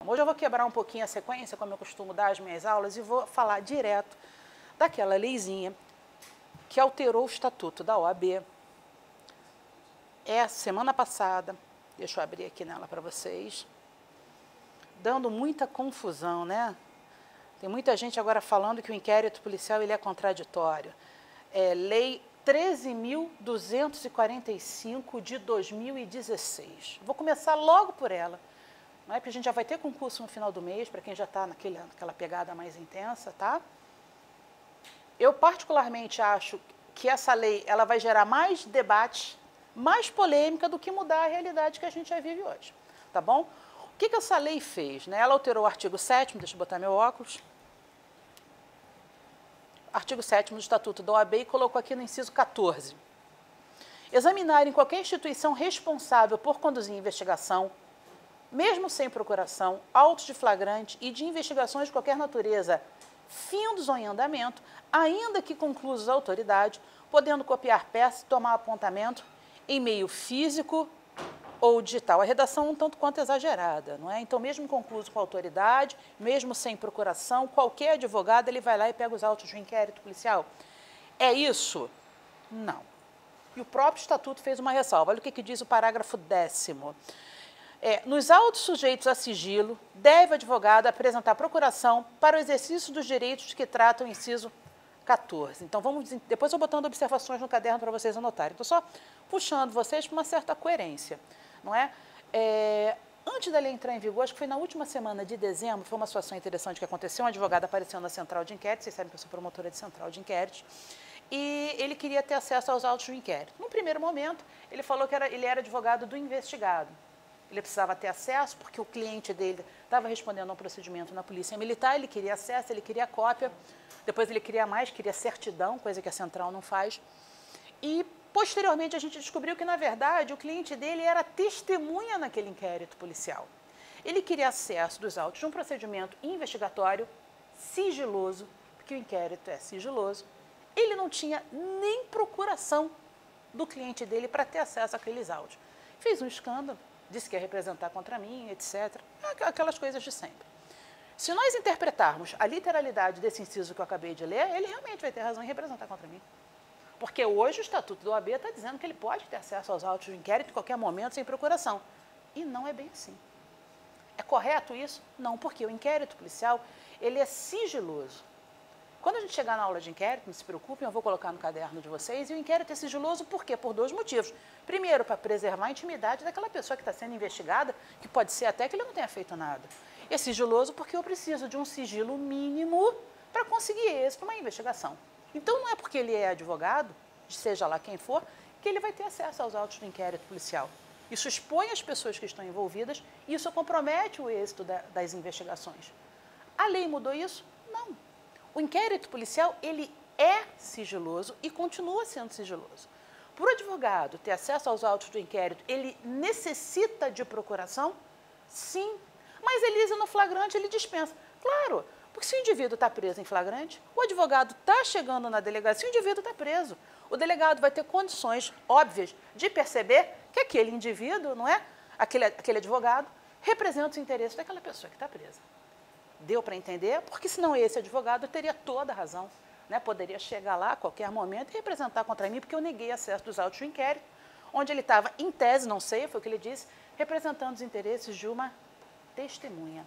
Hoje eu vou quebrar um pouquinho a sequência, como eu costumo dar as minhas aulas, e vou falar direto daquela leizinha que alterou o estatuto da OAB. Semana passada, deixa eu abrir aqui nela para vocês, dando muita confusão, né? Tem muita gente agora falando que o inquérito policial ele é contraditório. Lei 13.245 de 2016. Vou começar logo por ela. Não é porque a gente já vai ter concurso no final do mês, para quem já está naquela pegada mais intensa, tá? Eu particularmente acho que essa lei ela vai gerar mais debate, mais polêmica do que mudar a realidade que a gente já vive hoje, tá bom? O que essa lei fez? Né? Ela alterou o artigo 7º, deixa eu botar meu óculos, artigo 7º do Estatuto da OAB e colocou aqui no inciso 14. Examinar em qualquer instituição responsável por conduzir investigação, mesmo sem procuração, autos de flagrante e de investigações de qualquer natureza, findos ou em andamento, ainda que conclusos a autoridade, podendo copiar peças e tomar apontamento em meio físico ou digital. A redação é um tanto quanto exagerada, não é? Então, mesmo concluso com a autoridade, mesmo sem procuração, qualquer advogado ele vai lá e pega os autos de um inquérito policial. É isso? Não. E o próprio Estatuto fez uma ressalva. Olha o que diz o parágrafo 10º. Nos autos sujeitos a sigilo, deve o advogado apresentar procuração para o exercício dos direitos que tratam o inciso 14. Então, depois eu vou botando observações no caderno para vocês anotarem. Estou só puxando vocês para uma certa coerência, não é? Antes da lei entrar em vigor, acho que foi na última semana de dezembro, foi uma situação interessante que aconteceu, um advogado apareceu na central de inquérito, vocês sabem que eu sou promotora de central de inquérito, e ele queria ter acesso aos autos do inquérito. No primeiro momento, ele falou que ele era advogado do investigado. Ele precisava ter acesso, porque o cliente dele estava respondendo a um procedimento na polícia militar, ele queria acesso, ele queria cópia, depois ele queria mais, queria certidão, coisa que a central não faz. E, posteriormente, a gente descobriu que, na verdade, o cliente dele era testemunha naquele inquérito policial. Ele queria acesso dos autos de um procedimento investigatório sigiloso, porque o inquérito é sigiloso. Ele não tinha nem procuração do cliente dele para ter acesso àqueles autos. Fez um escândalo. Disse que ia representar contra mim, etc. Aquelas coisas de sempre. Se nós interpretarmos a literalidade desse inciso que eu acabei de ler, ele realmente vai ter razão em representar contra mim. Porque hoje o Estatuto do OAB está dizendo que ele pode ter acesso aos autos do inquérito em qualquer momento, sem procuração. E não é bem assim. É correto isso? Não, porque o inquérito policial, ele é sigiloso. Quando a gente chegar na aula de inquérito, não se preocupem, eu vou colocar no caderno de vocês, e o inquérito é sigiloso por quê? Por dois motivos. Primeiro, para preservar a intimidade daquela pessoa que está sendo investigada, que pode ser até que ele não tenha feito nada. E é sigiloso porque eu preciso de um sigilo mínimo para conseguir êxito numa investigação. Então, não é porque ele é advogado, seja lá quem for, que ele vai ter acesso aos autos do inquérito policial. Isso expõe as pessoas que estão envolvidas e isso compromete o êxito das investigações. A lei mudou isso? Não. O inquérito policial, ele é sigiloso e continua sendo sigiloso. Para o advogado ter acesso aos autos do inquérito, ele necessita de procuração? Sim. Mas Elisa, no flagrante, ele dispensa. Claro, porque se o indivíduo está preso em flagrante, o advogado está chegando na delegacia, o indivíduo está preso. O delegado vai ter condições óbvias de perceber que aquele indivíduo, não é? Aquele advogado, representa os interesses daquela pessoa que está presa. Deu para entender? Porque senão esse advogado teria toda a razão, né? Poderia chegar lá a qualquer momento e representar contra mim, porque eu neguei acesso dos autos do inquérito, onde ele estava, em tese, não sei, foi o que ele disse, representando os interesses de uma testemunha.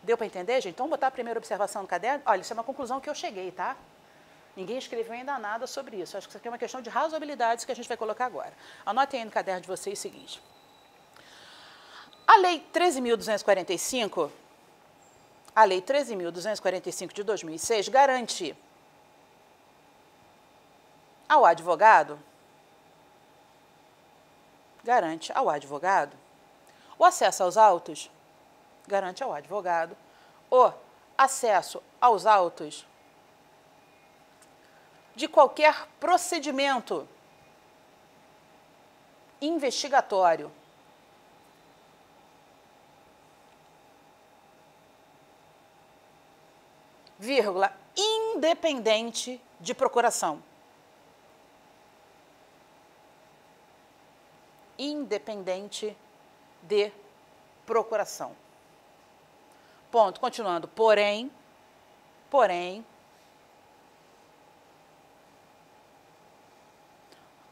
Deu para entender, gente? Então, vou botar a primeira observação no caderno. Olha, isso é uma conclusão que eu cheguei, tá? Ninguém escreveu ainda nada sobre isso. Acho que isso aqui é uma questão de razoabilidade que a gente vai colocar agora. Anotem aí no caderno de vocês o seguinte. A Lei 13.245... A Lei 13.245 de 2006 garante ao advogado o acesso aos autos, garante ao advogado o acesso aos autos de qualquer procedimento investigatório, vírgula, independente de procuração. Independente de procuração. ponto, continuando, porém,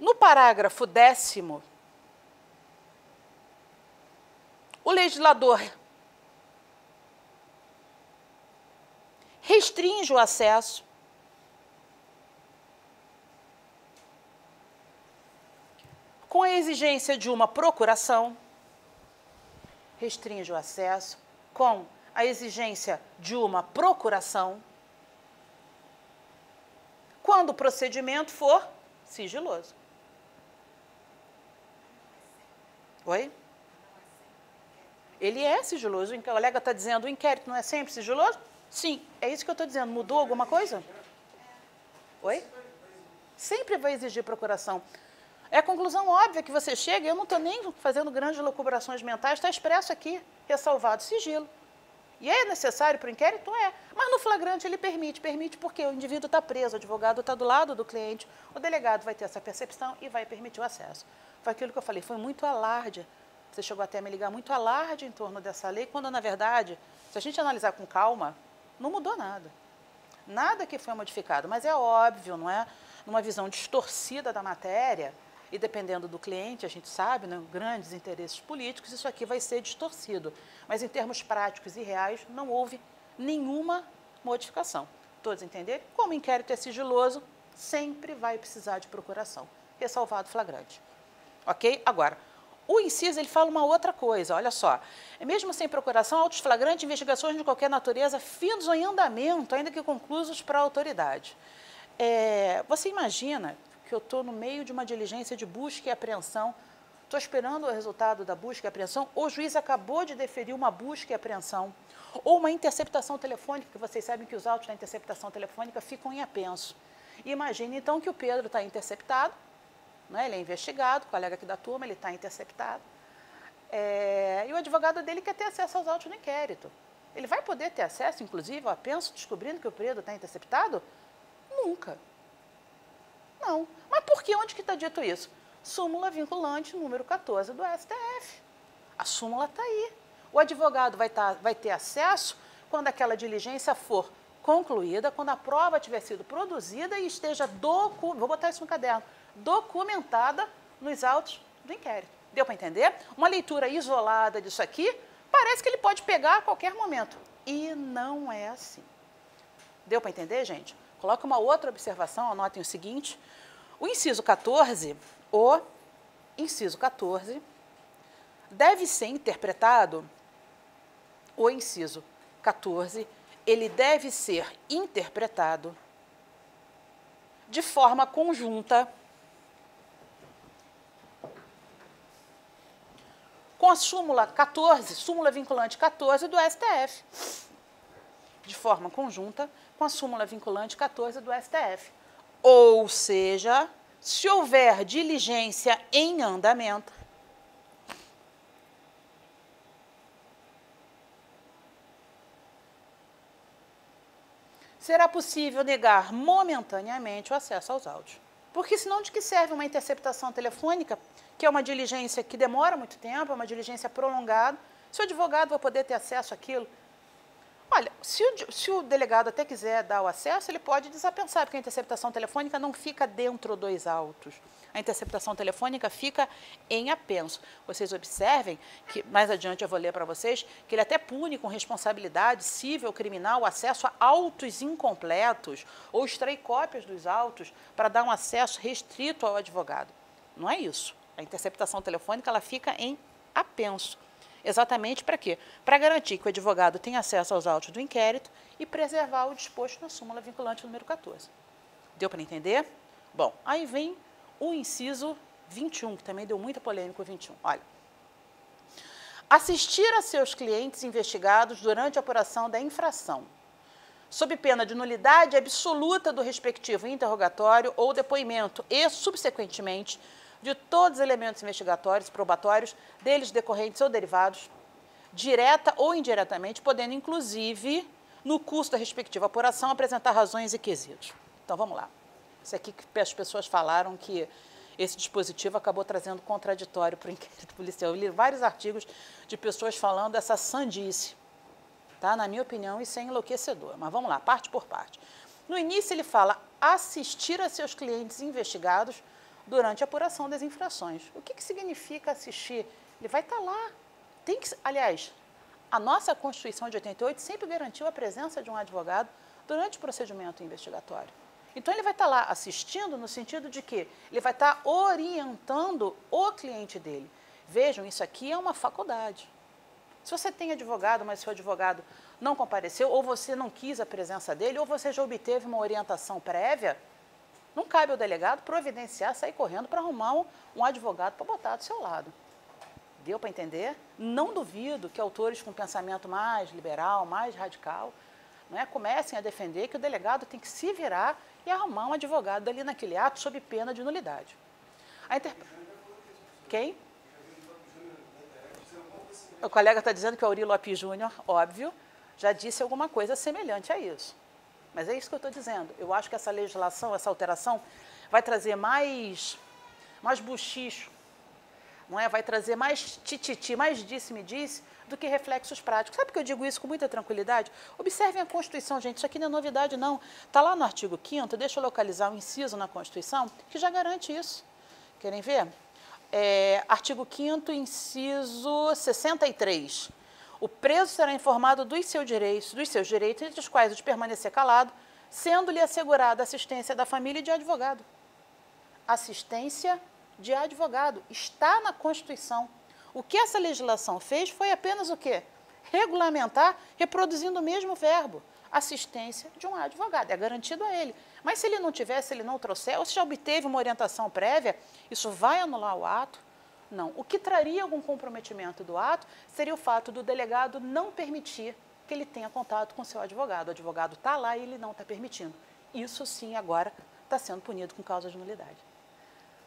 no parágrafo 10º, o legislador restringe o acesso com a exigência de uma procuração, restringe o acesso com a exigência de uma procuração, quando o procedimento for sigiloso. Oi? Ele é sigiloso. O colega está dizendo, o inquérito não é sempre sigiloso? Sim, é isso que eu estou dizendo. Mudou alguma coisa? Oi? Sempre vai exigir procuração. É a conclusão óbvia que você chega, eu não estou nem fazendo grandes lucubrações mentais, está expresso aqui, ressalvado sigilo. E é necessário para o inquérito? É. Mas no flagrante ele permite porque o indivíduo está preso, o advogado está do lado do cliente, o delegado vai ter essa percepção e vai permitir o acesso. Foi aquilo que eu falei, foi muito alarde. Você chegou até a me ligar, muito alarde em torno dessa lei, quando na verdade, se a gente analisar com calma, não mudou nada. Nada que foi modificado, mas é óbvio, não é? Numa visão distorcida da matéria, e dependendo do cliente, a gente sabe, né, grandes interesses políticos, isso aqui vai ser distorcido. Mas em termos práticos e reais, não houve nenhuma modificação. Todos entenderam? Como o inquérito é sigiloso, sempre vai precisar de procuração. Ressalvado flagrante. Ok? Agora, o inciso, ele fala uma outra coisa, olha só. Mesmo sem procuração, autos flagrantes, investigações de qualquer natureza, finos ou em andamento, ainda que conclusos para a autoridade. Você imagina que eu estou no meio de uma diligência de busca e apreensão, estou esperando o resultado da busca e apreensão, o juiz acabou de deferir uma busca e apreensão, ou uma interceptação telefônica, que vocês sabem que os autos da interceptação telefônica ficam em apenso. Imagine, então, que o Pedro está interceptado, né, ele é investigado, colega aqui da turma, ele está interceptado, e o advogado dele quer ter acesso aos autos do inquérito. Ele vai poder ter acesso, inclusive, ao apenso, descobrindo que o Pedro está interceptado? Nunca. Não. Mas por que? Onde que está dito isso? Súmula vinculante número 14 do STF. A súmula está aí. O advogado vai ter acesso quando aquela diligência for concluída, quando a prova tiver sido produzida e esteja vou botar isso no caderno, documentada nos autos do inquérito. Deu para entender? Uma leitura isolada disso aqui, parece que ele pode pegar a qualquer momento. E não é assim. Deu para entender, gente? Coloca uma outra observação, anotem o seguinte. O inciso 14, deve ser interpretado, o inciso 14, ele deve ser interpretado de forma conjunta com a súmula 14, súmula vinculante 14 do STF. De forma conjunta com a súmula vinculante 14 do STF. Ou seja, se houver diligência em andamento, será possível negar momentaneamente o acesso aos autos. Porque senão de que serve uma interceptação telefônica, que é uma diligência que demora muito tempo, é uma diligência prolongada, se o advogado vai poder ter acesso àquilo? Olha, se o delegado até quiser dar o acesso, ele pode desapensar, porque a interceptação telefônica não fica dentro dos autos. A interceptação telefônica fica em apenso. Vocês observem, que mais adiante eu vou ler para vocês, que ele até pune com responsabilidade civil criminal o acesso a autos incompletos ou extrair cópias dos autos para dar um acesso restrito ao advogado. Não é isso. A interceptação telefônica ela fica em apenso. Exatamente para quê? Para garantir que o advogado tenha acesso aos autos do inquérito e preservar o disposto na súmula vinculante número 14. Deu para entender? Bom, aí vem o inciso 21, que também deu muita polêmica o 21. Olha, assistir a seus clientes investigados durante a apuração da infração, sob pena de nulidade absoluta do respectivo interrogatório ou depoimento e, subsequentemente, de todos os elementos investigatórios, probatórios, deles decorrentes ou derivados, direta ou indiretamente, podendo, inclusive, no curso da respectiva apuração, apresentar razões e quesitos. Então, vamos lá. Isso aqui que as pessoas falaram que esse dispositivo acabou trazendo contraditório para o inquérito policial. Eu li vários artigos de pessoas falando essa sandice. tá? Na minha opinião, isso é enlouquecedor. Mas vamos lá, parte por parte. No início, ele fala assistir a seus clientes investigados durante a apuração das infrações. O que significa assistir? Ele vai estar lá. Aliás, a nossa Constituição de 88 sempre garantiu a presença de um advogado durante o procedimento investigatório. Então, ele vai estar lá assistindo no sentido de que ele vai estar orientando o cliente dele. Vejam, isso aqui é uma faculdade. Se você tem advogado, mas seu advogado não compareceu, ou você não quis a presença dele, ou você já obteve uma orientação prévia, não cabe ao delegado providenciar, sair correndo para arrumar um advogado para botar do seu lado. Deu para entender? Não duvido que autores com pensamento mais liberal, mais radical, comecem a defender que o delegado tem que se virar e arrumar um advogado ali naquele ato sob pena de nulidade. Quem? O colega está dizendo que o Auri Lopes Júnior, óbvio, já disse alguma coisa semelhante a isso. Mas é isso que eu estou dizendo. Eu acho que essa legislação, essa alteração, vai trazer mais buchicho, vai trazer mais tititi, mais disse-me-disse, do que reflexos práticos. Sabe por que eu digo isso com muita tranquilidade? Observem a Constituição, gente, isso aqui não é novidade, não. Está lá no artigo 5º, deixa eu localizar um inciso na Constituição, que já garante isso. Querem ver? Artigo 5º, inciso 63. O preso será informado dos seus direitos, entre os quais o de permanecer calado, sendo-lhe assegurada assistência da família e de advogado. Assistência de advogado. Está na Constituição. O que essa legislação fez foi apenas o quê? Regulamentar, reproduzindo o mesmo verbo. Assistência de um advogado. É garantido a ele. Mas se ele não tiver, se ele não trouxer, ou se já obteve uma orientação prévia, isso vai anular o ato? Não. O que traria algum comprometimento do ato seria o fato do delegado não permitir que ele tenha contato com seu advogado. O advogado está lá e ele não está permitindo. Isso sim agora está sendo punido com causa de nulidade.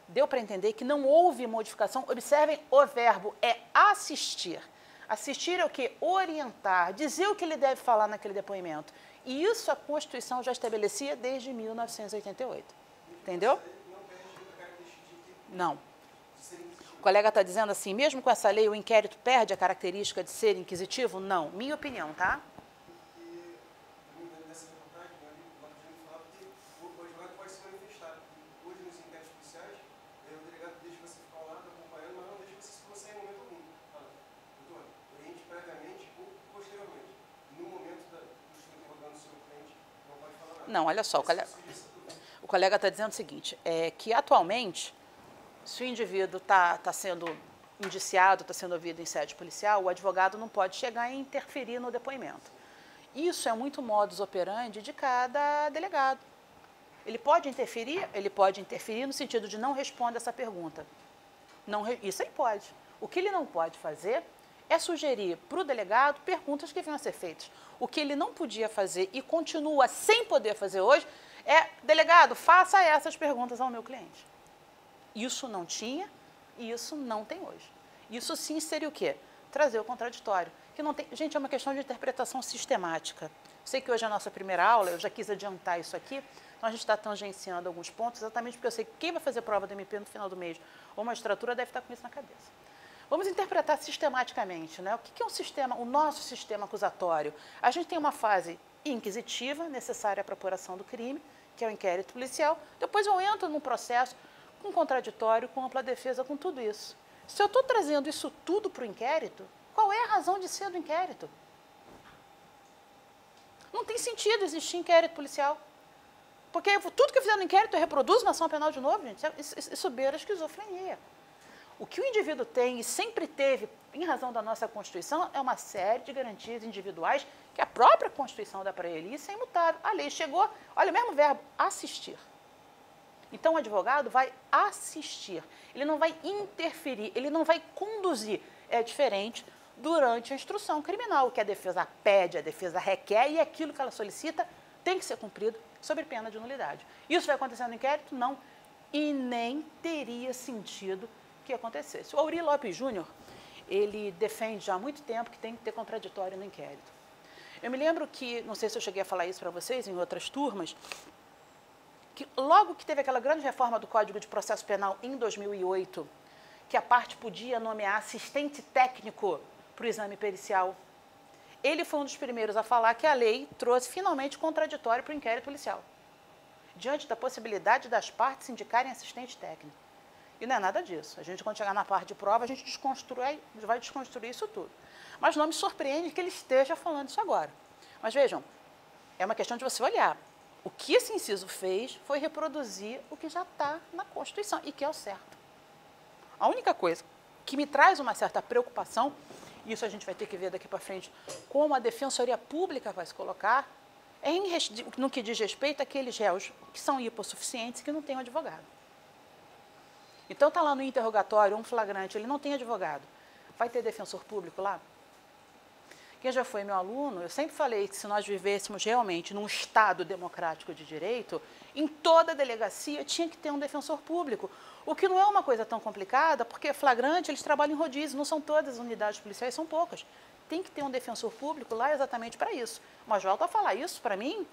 Deu para entender que não houve modificação? Observem o verbo, é assistir. Assistir é o quê? Orientar, dizer o que ele deve falar naquele depoimento. E isso a Constituição já estabelecia desde 1988. Entendeu? Não. O colega está dizendo assim, mesmo com essa lei, o inquérito perde a característica de ser inquisitivo? Não. Minha opinião, tá? Não, olha só, o colega está dizendo o seguinte, que atualmente, se o indivíduo está sendo indiciado, está sendo ouvido em sede policial, o advogado não pode chegar e interferir no depoimento. Isso é muito modus operandi de cada delegado. Ele pode interferir no sentido de não responder essa pergunta. Isso aí pode. O que ele não pode fazer é sugerir para o delegado perguntas que venham a ser feitas. O que ele não podia fazer e continua sem poder fazer hoje é, delegado, faça essas perguntas ao meu cliente. Isso não tinha e isso não tem hoje. Isso sim seria o quê? Trazer o contraditório. Que não tem, gente, é uma questão de interpretação sistemática. Sei que hoje é a nossa primeira aula, eu já quis adiantar isso aqui, então a gente está tangenciando alguns pontos, exatamente porque eu sei que quem vai fazer prova do MP no final do mês ou magistratura deve estar com isso na cabeça. Vamos interpretar sistematicamente, né? O que é um sistema, o nosso sistema acusatório? A gente tem uma fase inquisitiva, necessária para a apuração do crime, que é o inquérito policial. Depois eu entro num processo com contraditório, com ampla defesa, com tudo isso. Se eu estou trazendo isso tudo para o inquérito, qual é a razão de ser do inquérito? Não tem sentido existir inquérito policial. Porque tudo que eu fizer no inquérito eu reproduzo na ação penal de novo, gente. Isso beira a esquizofrenia. O que o indivíduo tem e sempre teve, em razão da nossa Constituição, é uma série de garantias individuais que a própria Constituição dá para ele. Isso é imutável. A lei chegou, olha o mesmo verbo, assistir. Então, o advogado vai assistir. Ele não vai interferir, ele não vai conduzir. É diferente durante a instrução criminal, o que a defesa pede, a defesa requer e aquilo que ela solicita tem que ser cumprido sob pena de nulidade. Isso vai acontecer no inquérito? Não. E nem teria sentido que acontecesse. O Auri Lopes Júnior, ele defende já há muito tempo que tem que ter contraditório no inquérito. Eu me lembro que, não sei se eu cheguei a falar isso para vocês em outras turmas, que logo que teve aquela grande reforma do Código de Processo Penal em 2008, que a parte podia nomear assistente técnico para o exame pericial, ele foi um dos primeiros a falar que a lei trouxe finalmente contraditório para o inquérito policial, diante da possibilidade das partes indicarem assistente técnico. E não é nada disso. A gente, quando chegar na parte de prova, a gente vai desconstruir isso tudo. Mas não me surpreende que ele esteja falando isso agora. Mas vejam, é uma questão de você olhar. O que esse inciso fez foi reproduzir o que já está na Constituição e que é o certo. A única coisa que me traz uma certa preocupação, isso a gente vai ter que ver daqui para frente, como a Defensoria Pública vai se colocar, é no que diz respeito àqueles réus que são hipossuficientes e que não têm um advogado. Então, está lá no interrogatório, um flagrante, ele não tem advogado. Vai ter defensor público lá? Quem já foi meu aluno, eu sempre falei que se nós vivêssemos realmente num Estado democrático de direito, em toda delegacia tinha que ter um defensor público. O que não é uma coisa tão complicada, porque flagrante, eles trabalham em rodízio, não são todas as unidades policiais, são poucas. Tem que ter um defensor público lá exatamente para isso. Mas volto a falar, isso para mim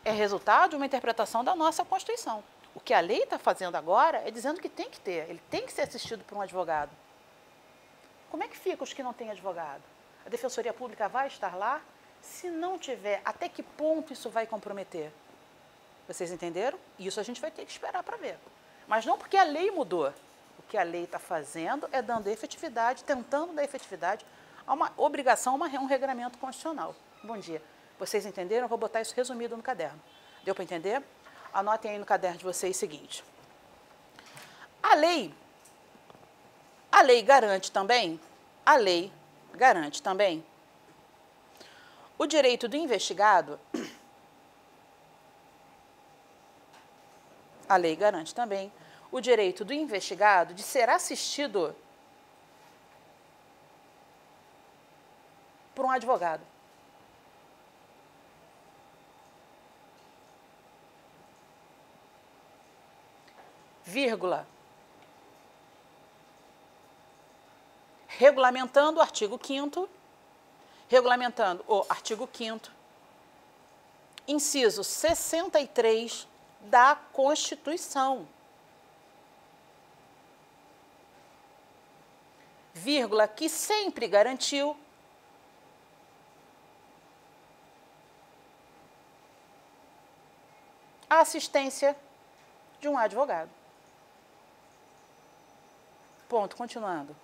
é resultado de uma interpretação da nossa Constituição. O que a lei está fazendo agora é dizendo que tem que ter, ele tem que ser assistido por um advogado. Como é que fica os que não têm advogado? A Defensoria Pública vai estar lá? Se não tiver, até que ponto isso vai comprometer? Vocês entenderam? Isso a gente vai ter que esperar para ver. Mas não porque a lei mudou. O que a lei está fazendo é dando efetividade, tentando dar efetividade a uma obrigação, um regramento constitucional. Bom dia. Vocês entenderam? Eu vou botar isso resumido no caderno. Deu para entender? Anotem aí no caderno de vocês o seguinte. A lei garante também o direito do investigado, a lei garante também o direito do investigado de ser assistido por um advogado. Vírgula. Regulamentando o artigo 5º, inciso 63 da Constituição. Vírgula, que sempre garantiu a assistência de um advogado. Ponto, continuando.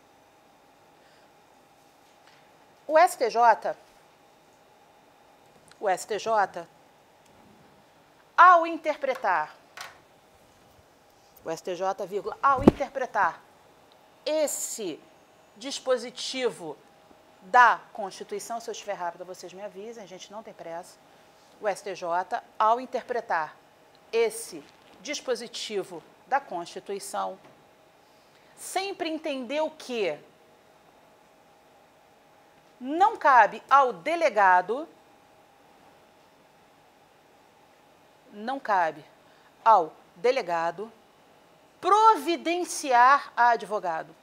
O STJ, ao interpretar esse dispositivo da Constituição, se eu estiver rápida, vocês me avisem, a gente não tem pressa. O STJ, ao interpretar esse dispositivo da Constituição, sempre entendeu que não cabe ao delegado, providenciar a advogado.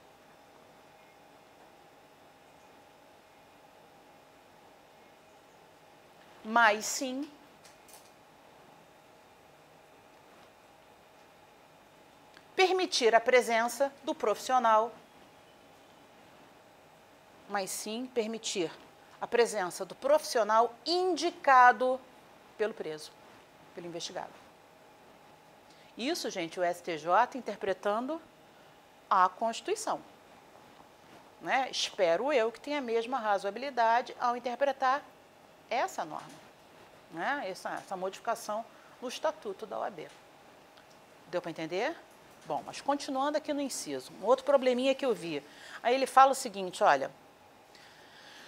Mas sim permitir a presença do profissional, indicado pelo preso, pelo investigado. Isso, gente, o STJ interpretando a Constituição. Né? Espero eu que tenha a mesma razoabilidade ao interpretar essa norma, né? essa modificação no Estatuto da OAB. Deu para entender? Bom, mas continuando aqui no inciso, um outro probleminha que eu vi. Aí ele fala o seguinte, olha,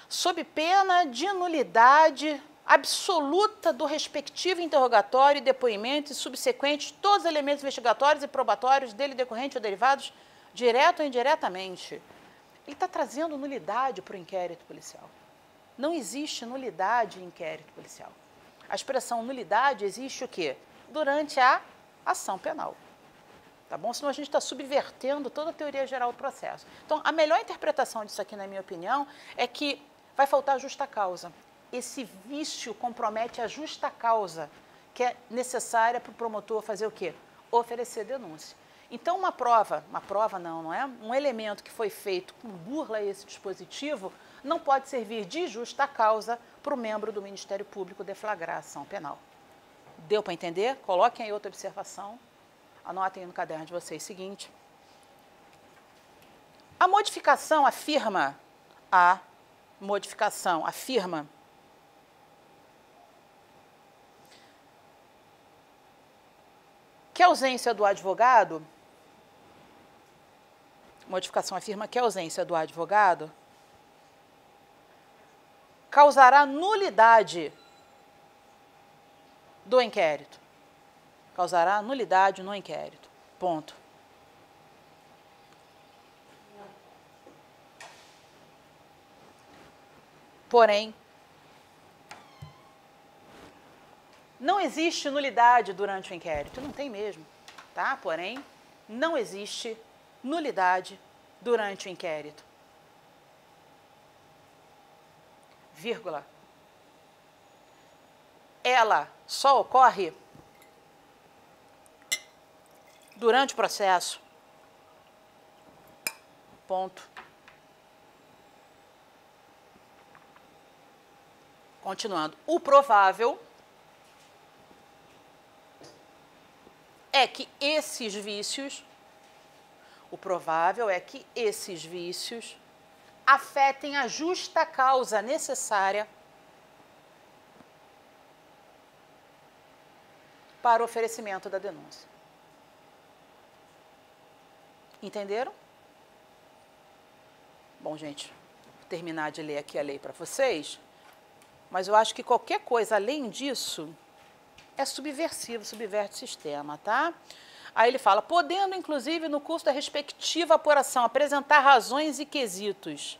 sob pena de nulidade absoluta do respectivo interrogatório e depoimento e subsequente todos os elementos investigatórios e probatórios dele decorrentes ou derivados, direto ou indiretamente. Ele está trazendo nulidade para o inquérito policial. Não existe nulidade em inquérito policial. A expressão nulidade existe o quê? Durante a ação penal. Tá bom? Senão a gente está subvertendo toda a teoria geral do processo. Então, a melhor interpretação disso aqui, na minha opinião, é que vai faltar justa causa. Esse vício compromete a justa causa, que é necessária para o promotor fazer o quê? Oferecer denúncia. Então, não é? Um elemento que foi feito com burla a esse dispositivo não pode servir de justa causa para o membro do Ministério Público deflagrar a ação penal. Deu para entender? Coloquem aí outra observação. Anotem aí no caderno de vocês o seguinte. A modificação afirma que a ausência do advogado, causará nulidade do inquérito. Causará nulidade no inquérito. Ponto. Porém, não existe nulidade durante o inquérito. Não tem mesmo, tá? Porém, não existe nulidade durante o inquérito. Vírgula. Ela só ocorre durante o processo. Ponto. Continuando. O provável é que esses vícios afetem a justa causa necessária para o oferecimento da denúncia. Entenderam? Bom, gente, vou terminar de ler aqui a lei para vocês, mas eu acho que qualquer coisa além disso é subversivo, subverte o sistema, tá? Aí ele fala, podendo, inclusive, no curso da respectiva apuração, apresentar razões e quesitos.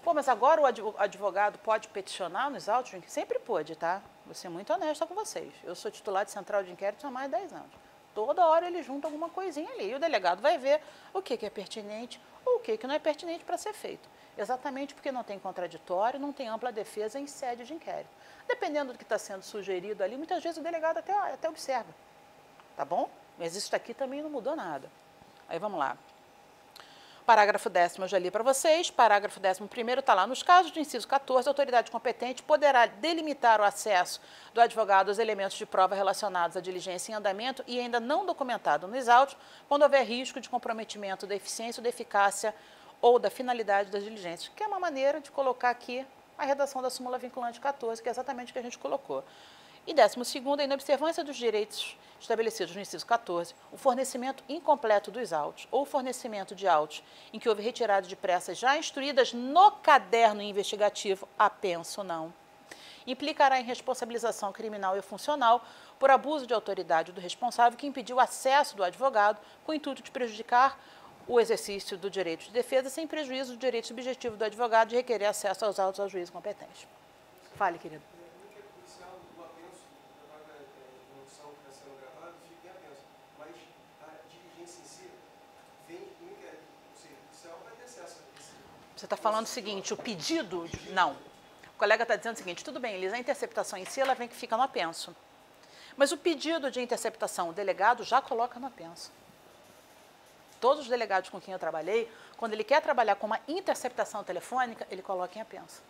Pô, mas agora o advogado pode peticionar nos autos? Sempre pôde, tá? Vou ser muito honesta com vocês. Eu sou titular de central de inquérito há mais de 10 anos. Toda hora ele junta alguma coisinha ali. E o delegado vai ver o que é pertinente ou o que não é pertinente para ser feito. Exatamente porque não tem contraditório, não tem ampla defesa em sede de inquérito. Dependendo do que está sendo sugerido ali, muitas vezes o delegado até observa. Tá bom? Mas isso daqui também não mudou nada. Aí vamos lá. Parágrafo 10º eu já li para vocês. Parágrafo 11º está lá. Nos casos de inciso 14, a autoridade competente poderá delimitar o acesso do advogado aos elementos de prova relacionados à diligência em andamento e ainda não documentado nos autos, quando houver risco de comprometimento da eficiência ou da eficácia ou da finalidade das diligências, que é uma maneira de colocar aqui a redação da súmula vinculante 14, que é exatamente o que a gente colocou. E 12º, a inobservância dos direitos estabelecidos no inciso 14, o fornecimento incompleto dos autos ou o fornecimento de autos em que houve retirada de pressas já instruídas no caderno investigativo, apenso não, implicará em responsabilização criminal e funcional por abuso de autoridade do responsável que impediu o acesso do advogado com o intuito de prejudicar o exercício do direito de defesa sem prejuízo do direito subjetivo do advogado de requerer acesso aos autos ao juízo competente. Fale, querido. Você está falando o seguinte, o pedido... Não. O colega está dizendo o seguinte, tudo bem, Elisa, a interceptação em si, ela vem que fica no apenso. Mas o pedido de interceptação, o delegado já coloca no apenso. Todos os delegados com quem eu trabalhei, quando ele quer trabalhar com uma interceptação telefônica, ele coloca em apenso.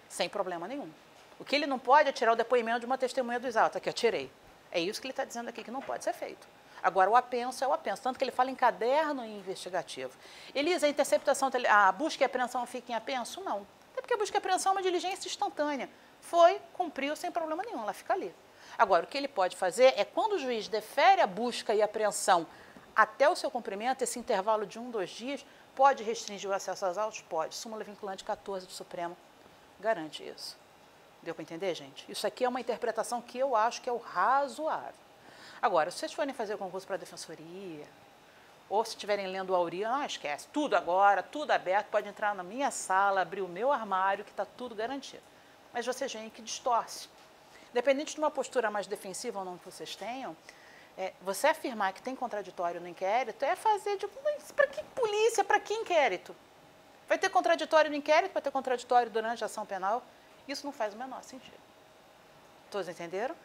Sem problema nenhum. O que ele não pode é tirar o depoimento de uma testemunha dos autos. Aqui, eu tirei. É isso que ele está dizendo aqui, que não pode ser feito. Agora, o apenso é o apenso, tanto que ele fala em caderno investigativo. Elisa, a interceptação, a busca e apreensão fica em apenso? Não. Até porque a busca e apreensão é uma diligência instantânea. Foi, cumpriu, sem problema nenhum, ela fica ali. Agora, o que ele pode fazer é, quando o juiz defere a busca e apreensão até o seu cumprimento, esse intervalo de 1, 2 dias, pode restringir o acesso aos autos? Pode. Súmula vinculante 14 do Supremo garante isso. Deu para entender, gente? Isso aqui é uma interpretação que eu acho que é o razoável. Agora, se vocês forem fazer concurso para a defensoria, ou se estiverem lendo o Auri, não esquece, tudo agora, tudo aberto, pode entrar na minha sala, abrir o meu armário, que está tudo garantido. Mas vocês veem que distorce. Independente de uma postura mais defensiva ou não que vocês tenham, você afirmar que tem contraditório no inquérito é fazer, tipo, para que polícia, para que inquérito? Vai ter contraditório no inquérito, vai ter contraditório durante a ação penal? Isso não faz o menor sentido. Todos entenderam?